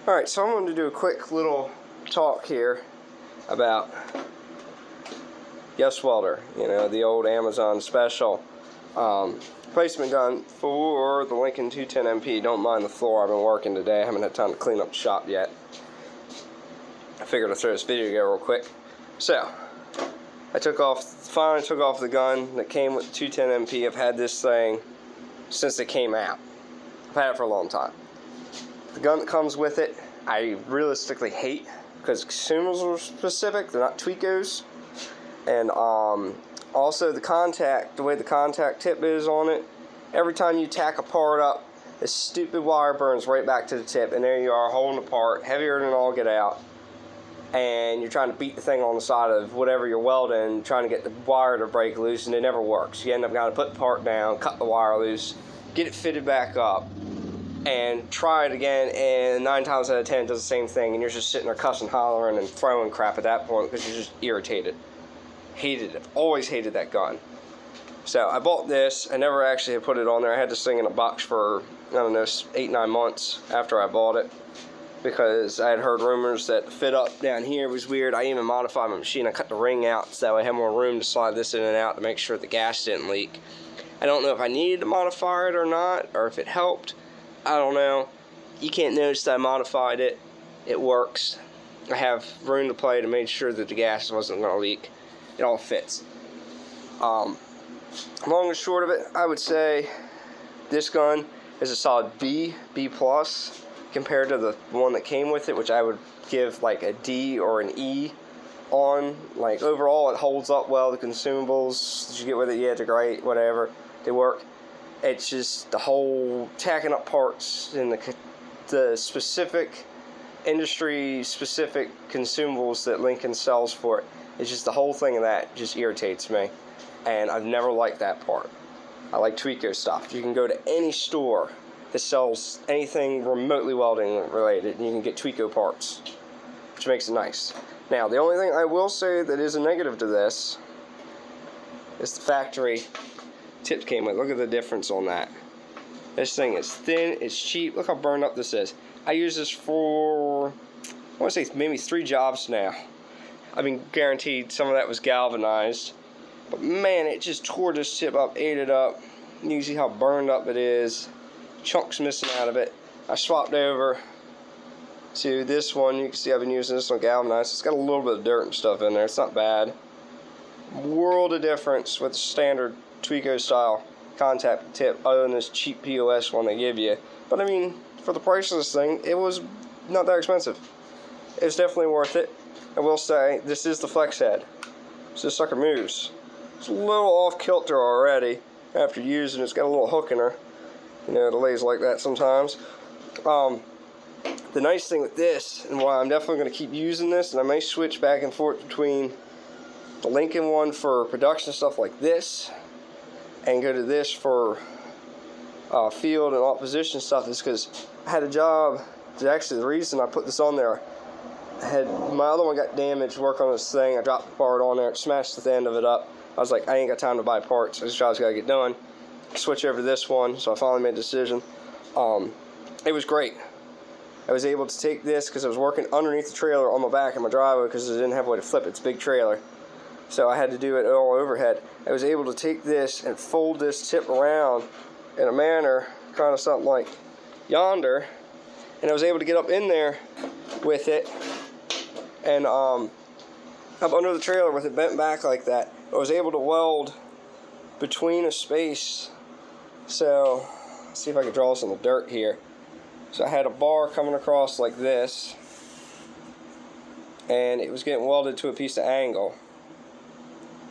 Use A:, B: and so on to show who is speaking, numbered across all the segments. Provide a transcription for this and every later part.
A: Alright, so I'm going to do a quick little talk here about Welder, the old Amazon special replacement gun for the Lincoln 210 MP. Don't mind the floor, I've been working today. I haven't had time to clean up the shop yet. I figured I'd throw this video together real quick. So, I finally took off the gun that came with the 210 MP. I've had this thing since it came out. I've had it for a long time. The gun that comes with it, I realistically hate because consumables are specific, they're not Tweakos. And also the way the contact tip is on it, every time you tack a part up, this stupid wire burns right back to the tip, and there you are holding the part, heavier than all get out, and you're trying to beat the thing on the side of whatever you're welding, trying to get the wire to break loose, and it never works. You end up having to put the part down, cut the wire loose, get it fitted back up, and try it again, and 9 times out of 10 it does the same thing, and you're just sitting there cussing, hollering, and throwing crap at that point because you're just irritated. Hated it. Always hated that gun. So I bought this. I never actually had put it on there. I had this thing in a box for, I don't know, 8-9 months after I bought it, because I had heard rumors that the fit up down here was weird. I even modified my machine. I cut the ring out so I had more room to slide this in and out to make sure the gas didn't leak. I don't know if I needed to modify it or not, or if it helped. I don't know. You can't notice that I modified it. It works. I have room to play to make sure that the gas wasn't going to leak. It all fits. Long and short of it, I would say this gun is a solid B plus compared to the one that came with it, which I would give like a D or an E on. Like overall, it holds up well. The consumables that you get with it, yeah, they're great, whatever, they work. It's just the whole tacking up parts and the specific industry-specific consumables that Lincoln sells for it. It's just the whole thing of that just irritates me, and I've never liked that part. I like Tweako stuff. You can go to any store that sells anything remotely welding related, and you can get Tweako parts, which makes it nice. Now, the only thing I will say that is a negative to this is the factory tip came with. Look at the difference on that. This thing is thin, it's cheap. Look how burned up this is. I use this for, I want to say maybe 3 jobs now. I mean, guaranteed some of that was galvanized. But man, it just tore this tip up, ate it up. You can see how burned up it is. Chunks missing out of it. I swapped over to this one. You can see I've been using this one galvanized. It's got a little bit of dirt and stuff in there. It's not bad. World of difference with the standard Tweako style contact tip other than this cheap POS one they give you. But I mean, for the price of this thing, it was not that expensive. It was definitely worth it. I will say, this is the flex head. So this sucker moves. It's a little off kilter already after using it. It's got a little hook in her. You know, it lays like that sometimes. The nice thing with this, and why I'm definitely going to keep using this, and I may switch back and forth between the Lincoln one for production stuff like this, and go to this for field and opposition stuff, is because I had a job. Actually, the reason I put this on there, my other one got damaged working on this thing. I dropped the part on there, smashed the end of it up. I was like, I ain't got time to buy parts. This job's got to get done. Switch over to this one, so I finally made a decision. It was great. I was able to take this because I was working underneath the trailer on my back in my driveway because I didn't have a way to flip it. It's a big trailer. So I had to do it all overhead. I was able to take this and fold this tip around in a manner, kind of something like yonder, and I was able to get up in there with it and up under the trailer with it bent back like that. I was able to weld between a space. So let's see if I can draw this in the dirt here. So I had a bar coming across like this, and it was getting welded to a piece of angle.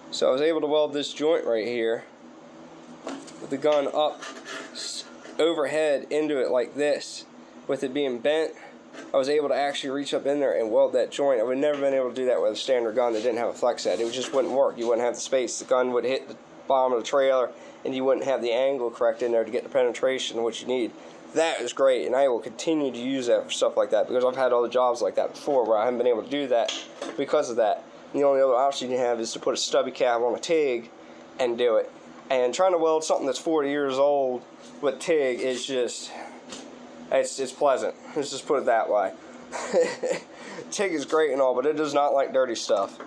A: So I was able to weld this joint right here with the gun up overhead into it like this. With it being bent, I was able to actually reach up in there and weld that joint. I would never been able to do that with a standard gun that didn't have a flex head. It just wouldn't work. You wouldn't have the space. The gun would hit the bottom of the trailer, and you wouldn't have the angle correct in there to get the penetration which you need. That is great, and I will continue to use that for stuff like that because I've had other jobs like that before where I haven't been able to do that because of that. And the only other option you have is to put a stubby cap on a TIG and do it. And trying to weld something that's 40 years old with TIG is just, it's pleasant. Let's just put it that way. TIG is great and all, but it does not like dirty stuff.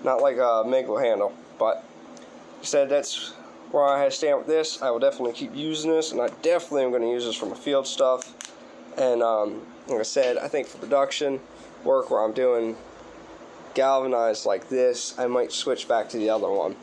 A: Not like a MIG will handle. But like I said, that's where I stand with this. I will definitely keep using this, and I definitely am going to use this for my field stuff. And like I said, I think for production work where I'm doing galvanized like this, I might switch back to the other one.